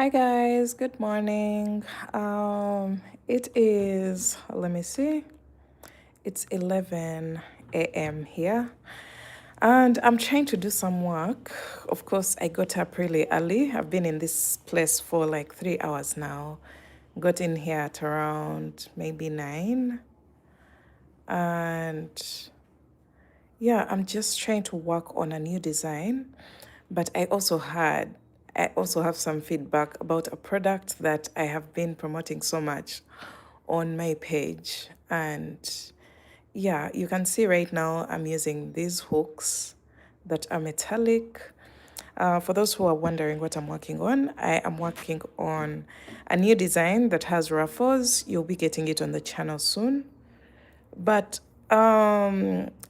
Hi guys, good morning. It is, let me see, it's 11 a.m. here, and I'm trying to do some work. Of course, I got up really early. I've been in this place for like 3 hours now. Got in here at around maybe 9, and yeah, I'm just trying to work on a new design, but I also have some feedback about a product that I have been promoting so much on my page. And yeah, you can see right now I'm using these hooks that are metallic. For those who are wondering what I'm working on, I am working on a new design that has ruffles. You'll be getting it on the channel soon. But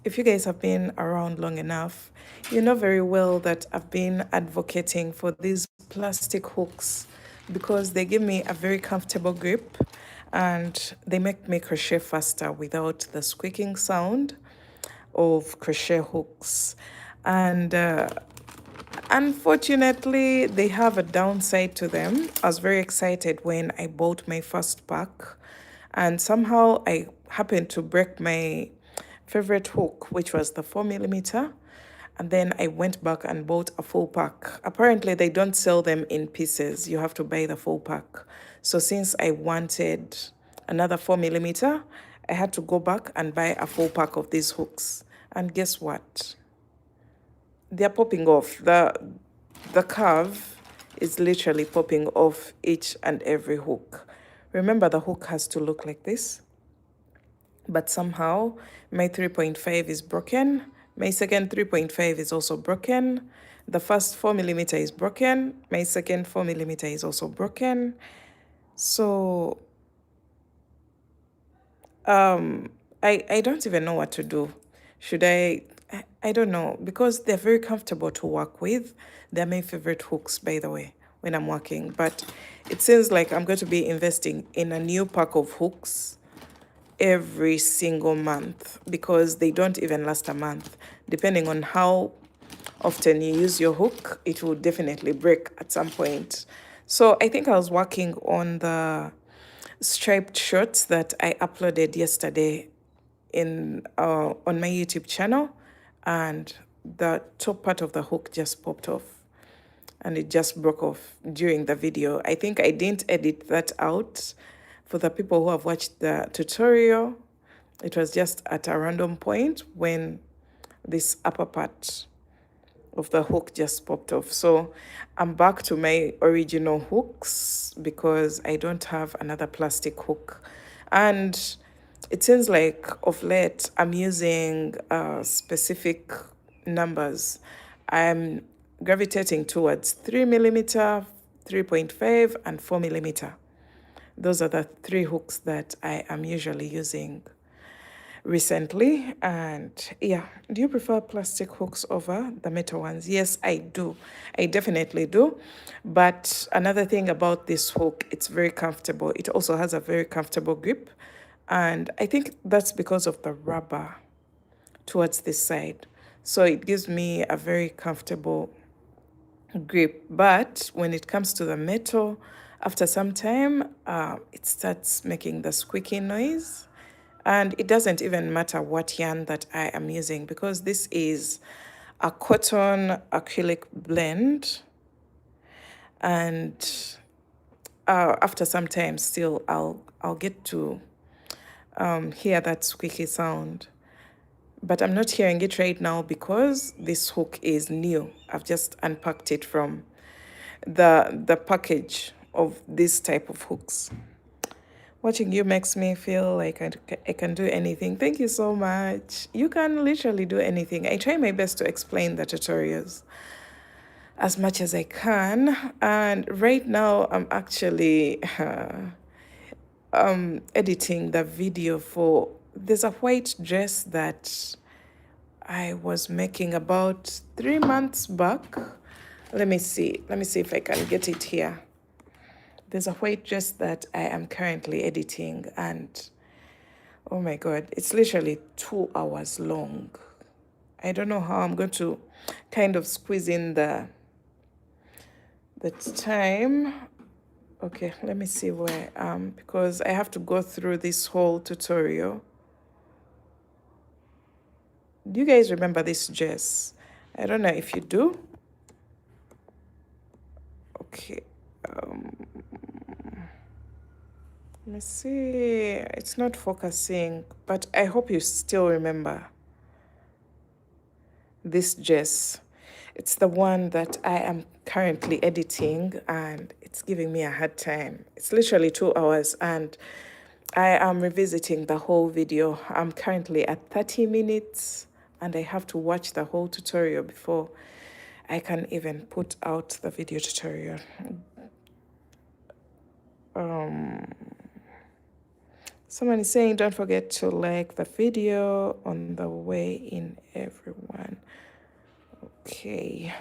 if you guys have been around long enough, you know very well that I've been advocating for these plastic hooks because they give me a very comfortable grip and they make me crochet faster without the squeaking sound of crochet hooks. And unfortunately, they have a downside to them. I was very excited when I bought my first pack, and somehow I happened to break my favorite hook, which was the 4 millimeter. And then I went back and bought a full pack. Apparently, they don't sell them in pieces, you have to buy the full pack. So, since I wanted another 4 millimeter, I had to go back and buy a full pack of these hooks. And guess what? They're popping off. The curve is literally popping off each and every hook. Remember, the hook has to look like this, but somehow my 3.5 is broken. My second 3.5 is also broken. The first 4 millimeter is broken. My second 4 millimeter is also broken. So I don't even know what to do. Should I don't know, because they're very comfortable to work with. They're my favorite hooks, by the way, when I'm working. But it seems like I'm going to be investing in a new pack of hooks every single month because they don't even last a month. Depending on how often you use your hook, it will definitely break at some point. So I think I was working on the striped shorts that I uploaded yesterday in on my YouTube channel, and the top part of the hook just popped off and it just broke off during the video. I think I didn't edit that out. For the people who have watched the tutorial, it was just at a random point when this upper part of the hook just popped off. So I'm back to my original hooks because I don't have another plastic hook. And it seems like of late I'm using specific numbers. I'm gravitating towards 3 millimeter, 3.5, and 4 millimeter. Those are the three hooks that I am usually using recently. And yeah, do you prefer plastic hooks over the metal ones? Yes, I do. I definitely do. But another thing about this hook, it's very comfortable. It also has a very comfortable grip. And I think that's because of the rubber towards this side. So it gives me a very comfortable grip. But when it comes to the metal, after some time, it starts making the squeaky noise. And it doesn't even matter what yarn that I am using because this is a cotton acrylic blend. And after some time, still, I'll get to hear that squeaky sound. But I'm not hearing it right now because this hook is new. I've just unpacked it from the package of this type of hooks. Watching you makes me feel like I can do anything. Thank you so much. You can literally do anything. I try my best to explain the tutorials as much as I can. And right now I'm actually editing the video for, there's a white dress that I was making about 3 months back. Let me see if I can get it here. There's a white dress that I am currently editing, and oh my God, it's literally 2 hours long. I don't know how I'm going to kind of squeeze in the time, Okay, let me see where I am, because I have to go through this whole tutorial. Do you guys remember this dress? I don't know if you do. Okay. Let me see. It's not focusing, but I hope you still remember this dress. It's the one that I am currently editing, and it's giving me a hard time. It's literally 2 hours, and I am revisiting the whole video. I'm currently at 30 minutes, and I have to watch the whole tutorial before I can even put out the video tutorial. Someone is saying, don't forget to like the video on the way in, everyone. Okay.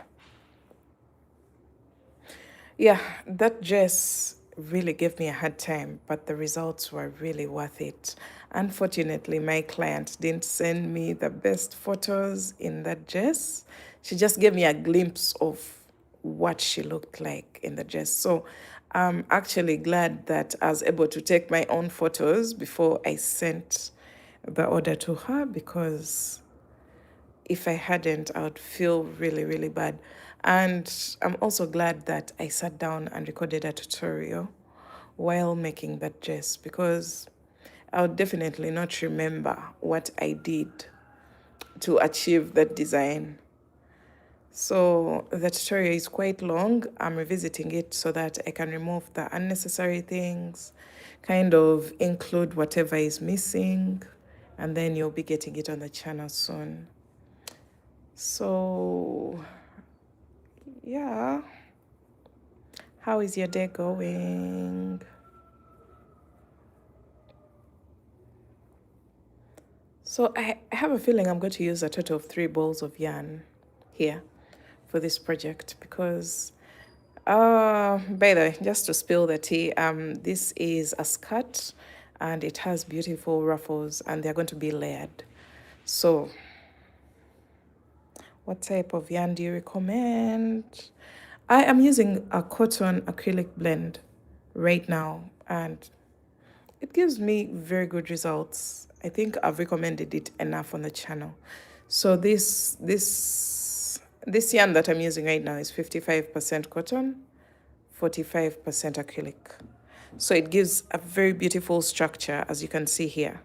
Yeah, that dress really gave me a hard time, but the results were really worth it. Unfortunately, my client didn't send me the best photos in that dress. She just gave me a glimpse of what she looked like in the dress. So I'm actually glad that I was able to take my own photos before I sent the order to her, because if I hadn't, I would feel really, really bad. And I'm also glad that I sat down and recorded a tutorial while making that dress, because I would definitely not remember what I did to achieve that design. So the tutorial is quite long. I'm revisiting it so that I can remove the unnecessary things, kind of include whatever is missing, and then you'll be getting it on the channel soon. So yeah, how is your day going? So I have a feeling I'm going to use a total of 3 balls of yarn here for this project, because by the way, just to spill the tea, this is a skirt and it has beautiful ruffles and they're going to be layered. So what type of yarn do you recommend? I am using a cotton acrylic blend right now, and it gives me very good results. I think I've recommended it enough on the channel. So this yarn that I'm using right now is 55% cotton, 45% acrylic. So it gives a very beautiful structure, as you can see here.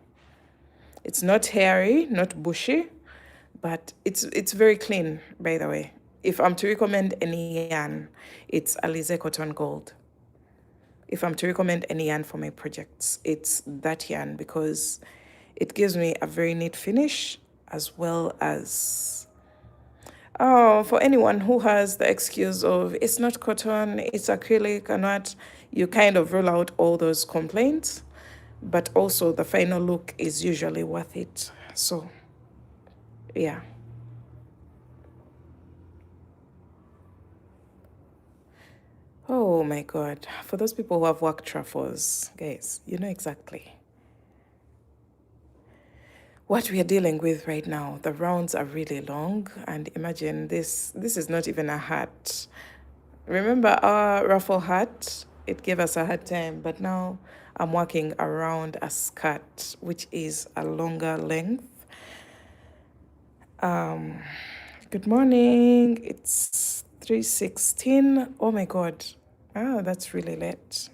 It's not hairy, not bushy, but it's very clean, by the way. If I'm to recommend any yarn, it's Alize Cotton Gold. If I'm to recommend any yarn for my projects, it's that yarn, because it gives me a very neat finish, as well as for anyone who has the excuse of it's not cotton, it's acrylic and what, you kind of rule out all those complaints, but also the final look is usually worth it. So yeah. Oh my God. For those people who have worked truffles, guys, you know exactly what we are dealing with right now. The rounds are really long, and imagine this is not even a hat. Remember our ruffle hat? It gave us a hard time, but now I'm working around a skirt, which is a longer length. Good morning. It's 3:16. Oh my God. That's really late.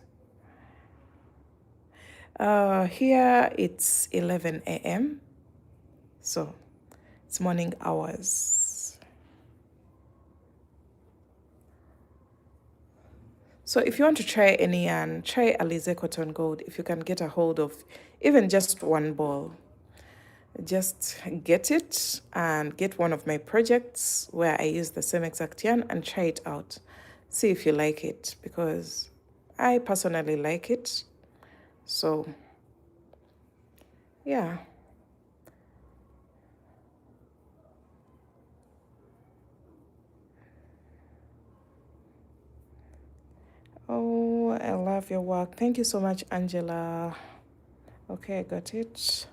Here it's 11 a.m. So it's morning hours. So if you want to try any yarn, try Alize Cotton Gold. If you can get a hold of even just 1 ball, just get it and get one of my projects where I use the same exact yarn and try it out. See if you like it, because I personally like it. So yeah. Oh, I love your work. Thank you so much, Angela. Okay, I got it.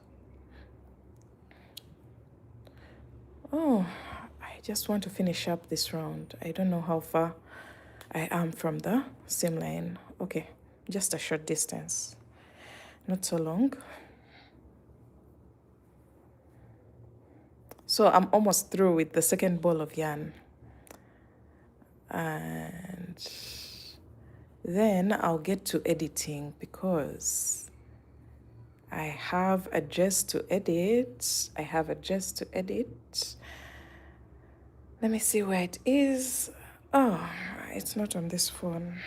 Oh, I just want to finish up this round. I don't know how far I am from the seam line. Okay, just a short distance, not so long. So I'm almost through with the second ball of yarn. And then I'll get to editing because I have a dress to edit. Let me see where it is. Oh, it's not on this phone.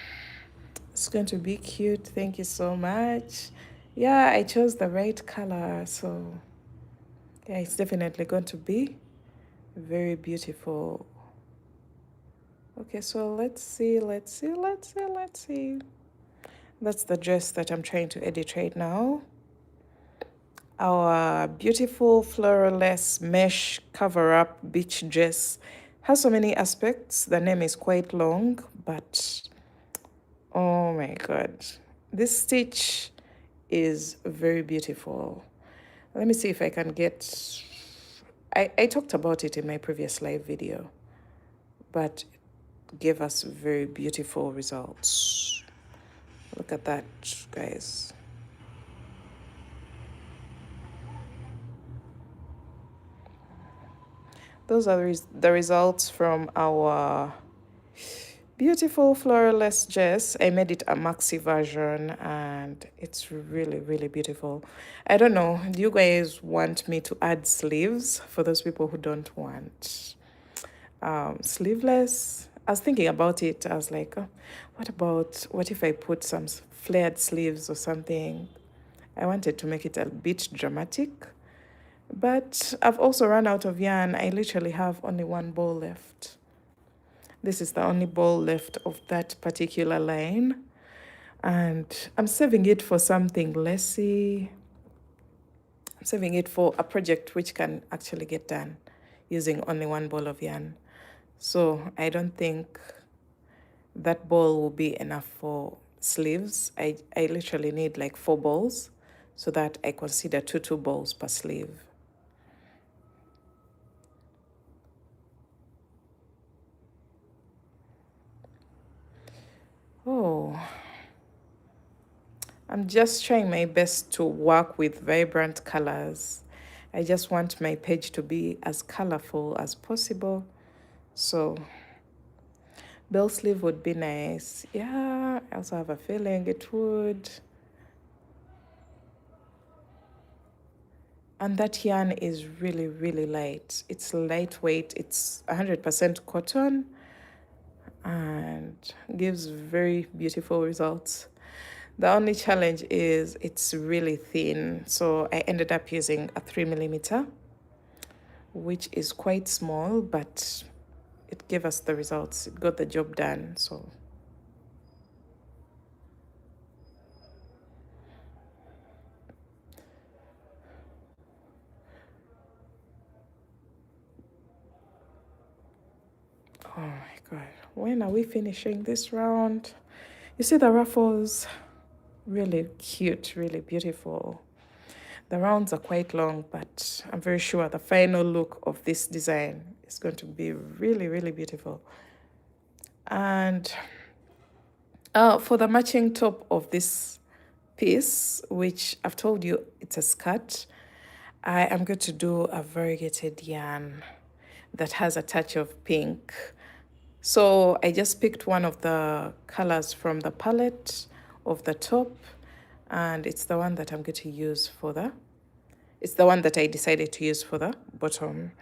It's going to be cute. Thank you so much. Yeah, I chose the right color. So yeah, it's definitely going to be very beautiful. Okay, so let's see. That's the dress that I'm trying to edit right now. Our beautiful floraless mesh cover-up beach dress has so many aspects. The name is quite long, but oh my god. This stitch is very beautiful. Let me see if I can get... I talked about it in my previous live video, but it gave us very beautiful results. Look at that, guys. Those are the results from our beautiful floraless dress. I made it a maxi version and it's really, really beautiful. I don't know, do you guys want me to add sleeves for those people who don't want sleeveless? I was thinking about it. I was like, oh, what if I put some flared sleeves or something? I wanted to make it a bit dramatic, but I've also run out of yarn. I literally have only one ball left. This is the only ball left of that particular line. And I'm saving it for something lessy. I'm saving it for a project which can actually get done using only one ball of yarn. So I don't think that ball will be enough for sleeves. I literally need like 4 balls so that I consider two balls per sleeve. Oh, I'm just trying my best to work with vibrant colors. I just want my page to be as colorful as possible. So bell sleeve would be nice. Yeah, I also have a feeling it would. And that yarn is really, really light. It's lightweight. It's 100% cotton and gives very beautiful results. The only challenge is it's really thin. So I ended up using a 3mm, which is quite small, but it gave us the results. It got the job done. So oh my god, when are we finishing this round? You see the ruffles? Really cute, really beautiful. The rounds are quite long, but I'm very sure the final look of this design is going to be really, really beautiful. And for the matching top of this piece, which I've told you it's a skirt, I am going to do a variegated yarn that has a touch of pink. So I just picked one of the colors from the palette of the top, and it's the one that I'm going to use for it's the one that I decided to use for the bottom.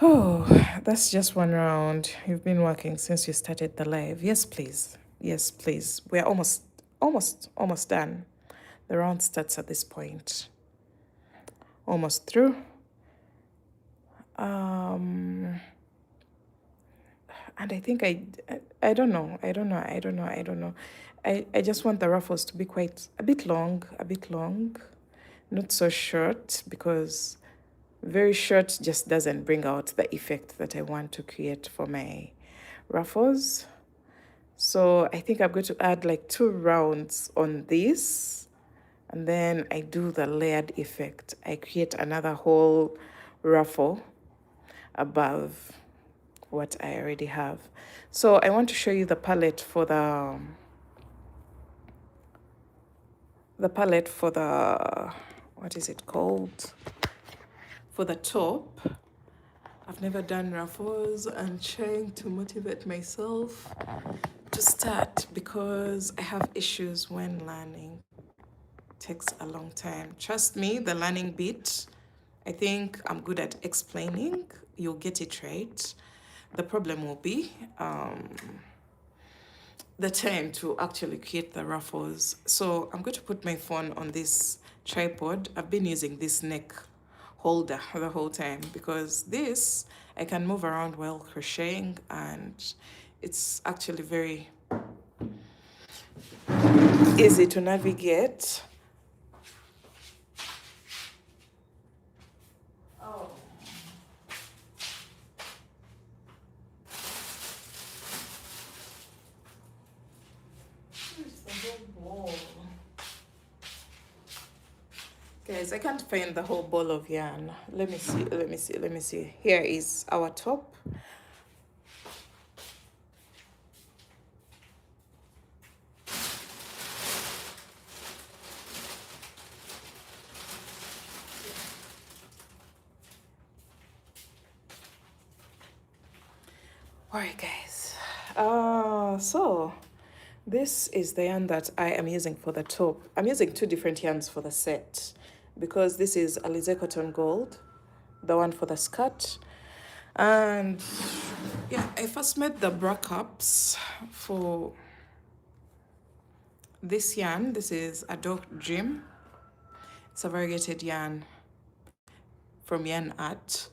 Oh, that's just one round. You've been working since you started the live. Yes, please. Yes, please. We're almost done. The round starts at this point. Almost through. And I think I don't know. I just want the ruffles to be quite a bit long, not so short, because very short just doesn't bring out the effect that I want to create for my ruffles. So I think I'm going to add like 2 rounds on this, and then I do the layered effect. I create another whole ruffle above what I already have. So I want to show you the palette for the the palette for the, what is it called? For the top. I've never done ruffles. I'm trying to motivate myself to start because I have issues when learning. It takes a long time. Trust me, the learning bit, I think I'm good at explaining. You'll get it right. The problem will be the time to actually create the ruffles. So I'm going to put my phone on this tripod. I've been using this neck holder the whole time because this I can move around while crocheting, and it's actually very easy to navigate. Oh. Where's the whole ball? Guys, I can't find the whole ball of yarn. Let me see, let me see, let me see. Here is our top. Alright guys, so this is the yarn that I am using for the top. I'm using two different yarns for the set because this is Alize Cotton Gold, the one for the skirt. And yeah, I first made the bra cups for this yarn. This is a Dock Dream. It's a variegated yarn from Yarn Art.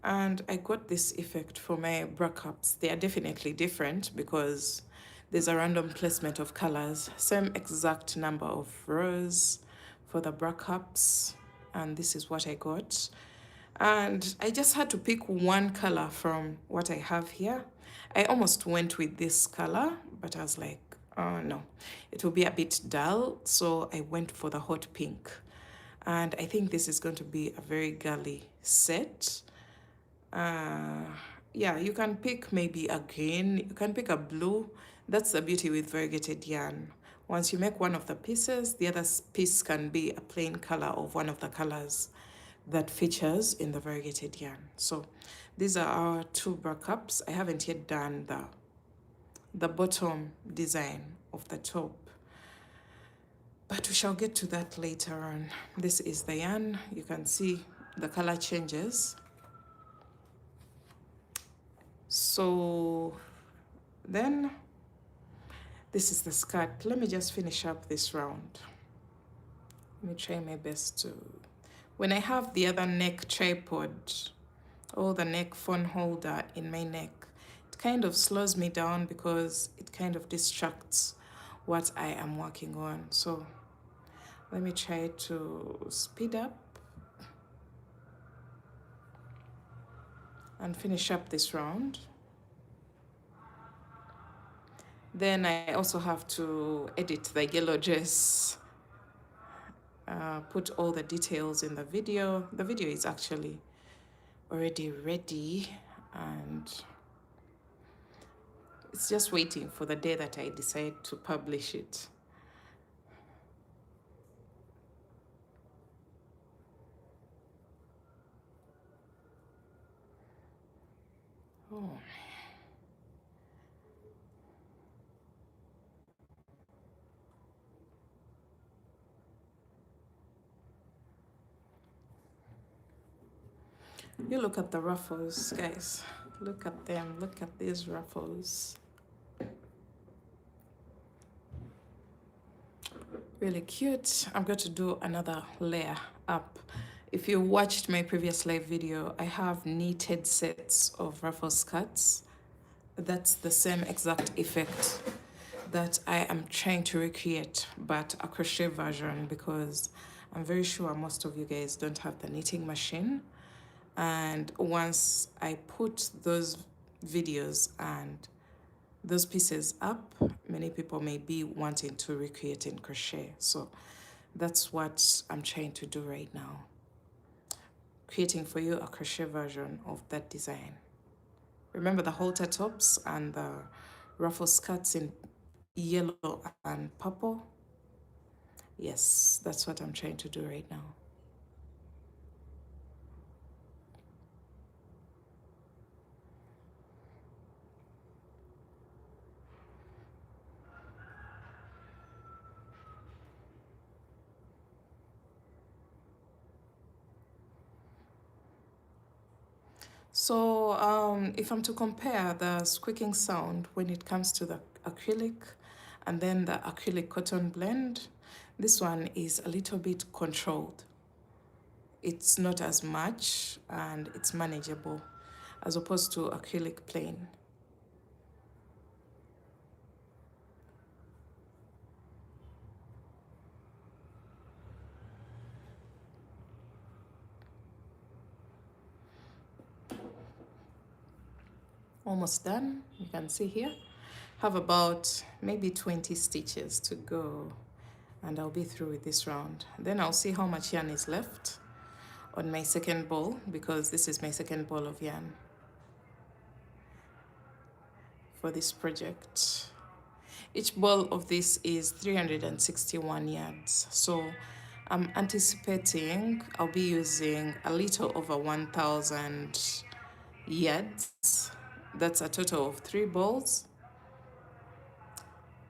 And I got this effect for my bra cups. They are definitely different because there's a random placement of colors, same exact number of rows for the bra cups, and this is what I got. And I just had to pick one color from what I have here. I almost went with this color, but I was like, oh no, it will be a bit dull, so I went for the hot pink. And I think this is going to be a very girly set. Yeah, you can pick maybe a green, you can pick a blue. That's the beauty with variegated yarn. Once you make one of the pieces, the other piece can be a plain color of one of the colors that features in the variegated yarn. So these are our two bra cups. I haven't yet done the bottom design of the top, but we shall get to that later on. This is the yarn. You can see the color changes. So then this is the skirt. Let me just finish up this round. Let me try my best to, when I have the other neck tripod or the neck phone holder in my neck, it kind of slows me down because it kind of distracts what I am working on. So let me try to speed up and finish up this round. Then I also have to edit the yellow dress, put all the details in the video. The video is actually already ready and it's just waiting for the day that I decide to publish it. Oh. You look at the ruffles, guys. Look at them. Look at these ruffles. Really cute. I'm going to do another layer up. If you watched my previous live video, I have knitted sets of ruffle skirts. That's the same exact effect that I am trying to recreate, but a crochet version, because I'm very sure most of you guys don't have the knitting machine. And once I put those videos and those pieces up, many people may be wanting to recreate in crochet. So that's what I'm trying to do right now. Creating for you a crochet version of that design. Remember the halter tops and the ruffle skirts in yellow and purple? Yes, that's what I'm trying to do right now. So if I'm to compare the squeaking sound when it comes to the acrylic and then the acrylic cotton blend, this one is a little bit controlled. It's not as much and it's manageable as opposed to acrylic plain. Almost done. You can see here. Have about maybe 20 stitches to go and I'll be through with this round. Then I'll see how much yarn is left on my second ball because this is my second ball of yarn for this project. Each ball of this is 361 yards. So I'm anticipating I'll be using a little over 1,000 yards. That's a total of 3 balls.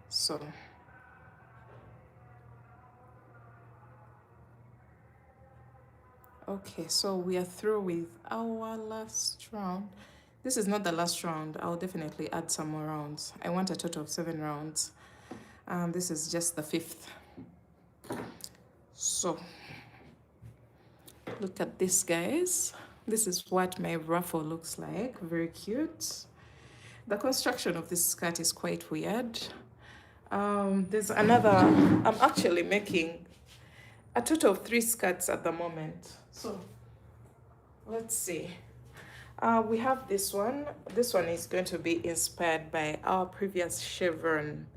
So okay, so we are through with our last round. This is not the last round. I'll definitely add some more rounds. I want a total of 7 rounds. This is just the 5th. So look at this, guys. This is what my ruffle looks like. Very cute. The construction of this skirt is quite weird. There's another, I'm actually making a total of 3 skirts at the moment. So let's see. We have this one. This one is going to be inspired by our previous chevron.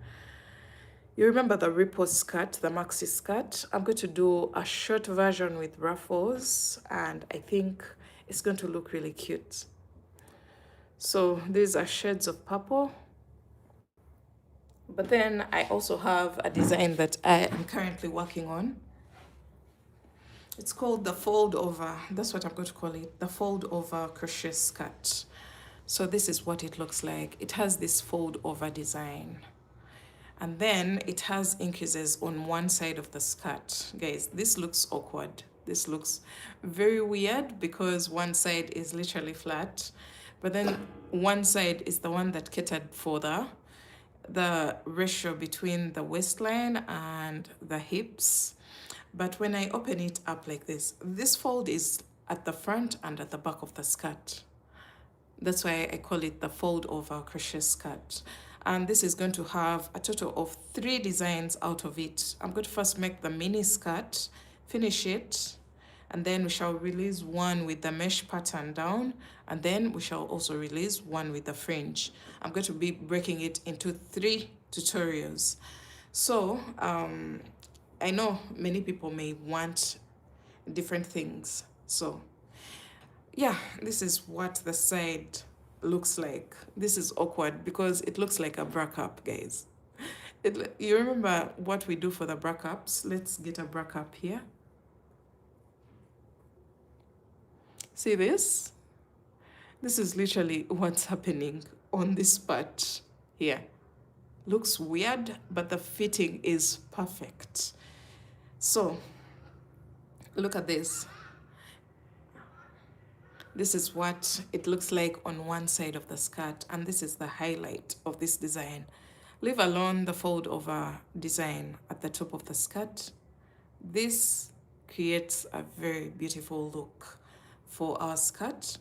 You remember the ripple skirt, the maxi skirt? I'm going to do a short version with ruffles and I think it's going to look really cute. So these are shades of purple. But then I also have a design that I am currently working on. It's called the fold over. That's what I'm going to call it. The fold over crochet skirt. So this is what it looks like. It has this fold over design. And then it has increases on one side of the skirt. Guys, this looks awkward. This looks very weird because one side is literally flat. But then one side is the one that catered for the ratio between the waistline and the hips. But when I open it up like this fold is at the front and at the back of the skirt. That's why I call it the fold over crochet skirt. And this is going to have a total of 3 designs out of it. I'm going to first make the mini skirt, finish it, and then we shall release one with the mesh pattern down, and then we shall also release one with the fringe. I'm going to be breaking it into 3 tutorials. So I know many people may want different things. So yeah, this is what the side looks like. This is awkward because it looks like a bra cup, guys. You remember what we do for the bra cups? Let's get a bra cup here. See this? This is literally what's happening on this part here. Looks weird, but the fitting is perfect. So look at this. This is what it looks like on one side of the skirt, and this is the highlight of this design. Leave alone the fold over design at the top of the skirt. This creates a very beautiful look for our skirt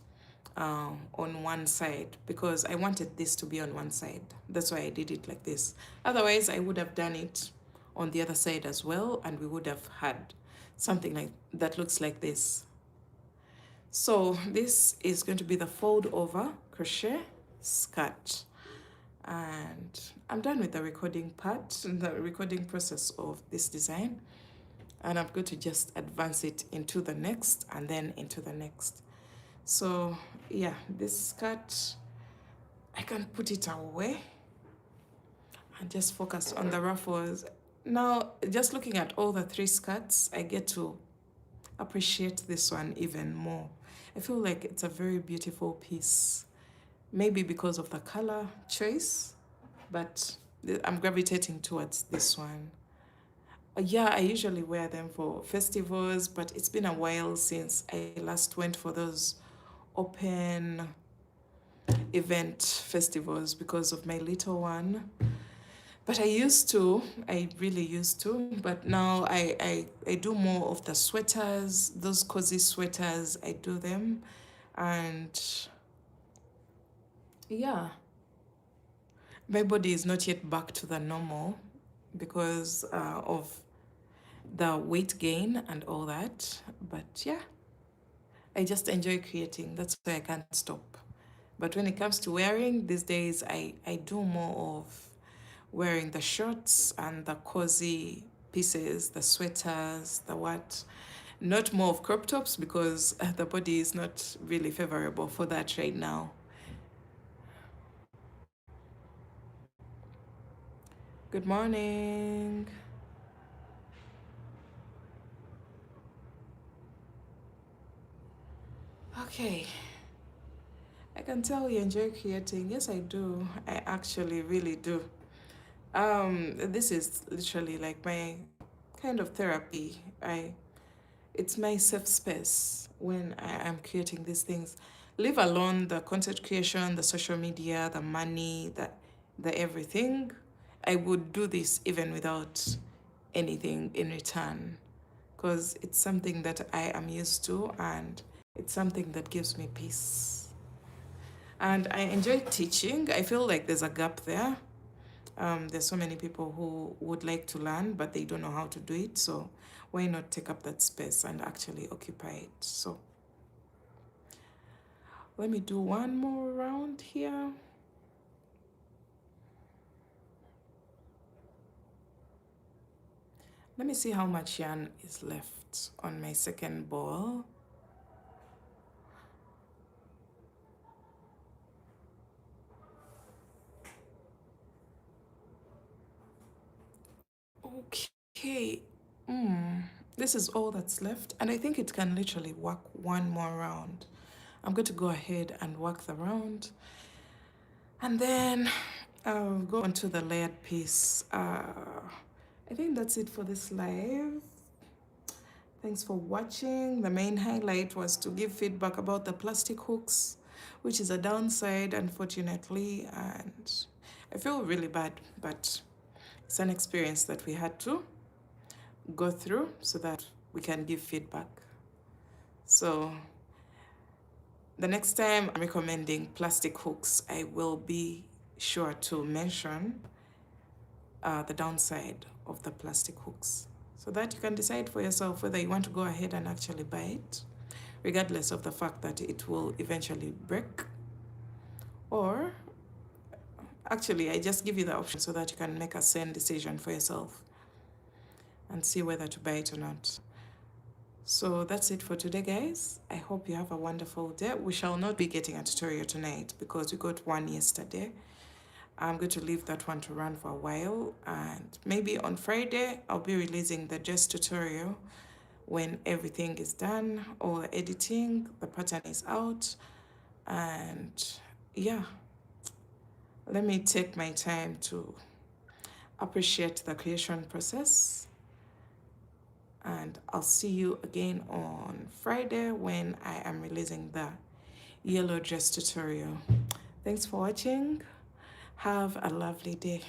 on one side because I wanted this to be on one side. That's why I did it like this. Otherwise, I would have done it on the other side as well, and we would have had something like that looks like this. So this is going to be the fold over crochet skirt. And I'm done with the recording part, the recording process of this design. And I'm going to just advance it into the next and then into the next. So yeah, this skirt, I can put it away and just focus on the ruffles. Now, just looking at all the three skirts, I get to appreciate this one even more. I feel like it's a very beautiful piece, maybe because of the color choice, but I'm gravitating towards this one. Yeah, I usually wear them for festivals, but it's been a while since I last went for those open event festivals because of my little one. But I really used to, but now I do more of the sweaters, those cozy sweaters, I do them. And yeah, my body is not yet back to the normal because of the weight gain and all that. But yeah, I just enjoy creating. That's why I can't stop. But when it comes to wearing, these days I do more of wearing the shorts and the cozy pieces, the sweaters, the what. Not more of crop tops because the body is not really favorable for that right now. Good morning. Okay, I can tell you enjoy creating. Yes, I do. I actually really do. This is literally like my kind of therapy. It's my safe space when I am creating these things. Leave alone the content creation, the social media, the money, the everything. I would do this even without anything in return because it's something that I am used to and it's something that gives me peace. And I enjoy teaching. I feel like there's a gap there. There's so many people who would like to learn, but they don't know how to do it. So why not take up that space and actually occupy it? So let me do one more round here. Let me see how much yarn is left on my second ball. Okay. Mm, this is all that's left, and I think it can literally work one more round. I'm going to go ahead and work the round, and then I'll go on to the layered piece. I think that's it for this live. Thanks for watching. The main highlight was to give feedback about the plastic hooks, which is a downside, unfortunately, and I feel really bad, but it's an experience that we had to go through so that we can give feedback. So the next time I'm recommending plastic hooks, I will be sure to mention the downside of the plastic hooks so that you can decide for yourself whether you want to go ahead and actually buy it, regardless of the fact that it will eventually break, or actually I just give you the option so that you can make a sane decision for yourself and see whether to buy it or not. So that's it for today, guys. I hope you have a wonderful day. We shall not be getting a tutorial tonight because we got one yesterday. I'm going to leave that one to run for a while, and maybe on Friday I'll be releasing the dress tutorial when everything is done, all the editing, the pattern is out, and yeah, let me take my time to appreciate the creation process, and I'll see you again on Friday when I am releasing the yellow dress tutorial. Thanks for watching. Have a lovely day.